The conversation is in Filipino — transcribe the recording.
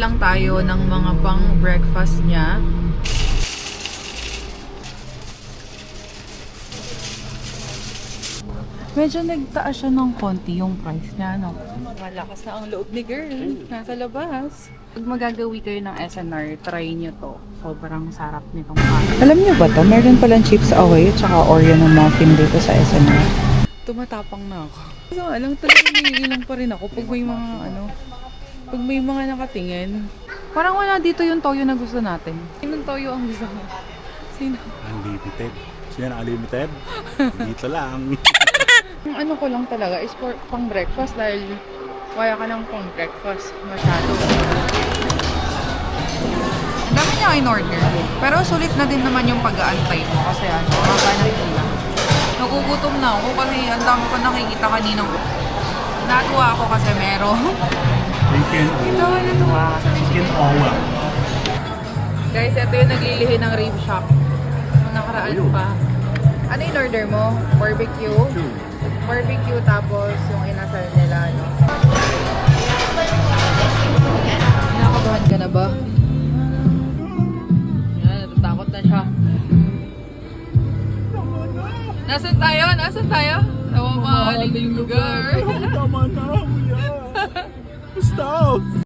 lang tayo ng mga pang breakfast niya. Medyo nagtaas siya ng konti yung price niya, no? Malakas na ang loob ni girl. Nasa labas. Pag magagawi kayo ng SNR, try nyo to. Sobrang sarap nitong kain. Alam nyo ba to? Meron palang chips away at saka Oreo ng muffin dito sa SNR. Tumatapang na ako. So, alam talaga naiilang pa rin ako pag may mga pag may mga nakatingin. Parang wala dito yung toyo na gusto natin. Sinong toyo ang gusto mo? Sino? Unlimited. Sino na unlimited? Dito lang. Ang ano ko lang talaga is for pang breakfast dahil kaya ka ng pang breakfast masyado. Ang dami niya in order. Pero sulit na din naman yung pag-aantay mo kasi maka na pila. Nagugutom na ako kasi ang dami ko nakikita kanina. Natuwa ako kasi meron. Chicken Natuwa. Chicken owa. Guys, ito yung naglilihi ng rib shop. Nakaraan pa. Ano in order mo? Barbecue? Barbecue tapos yung inasal nila, no? Nakakabahan ka na ba? Yan, natatakot na siya. Nasaan tayo? Nasaan tayo? Sa mamahaling lugar. Tama na, kuya. Stop!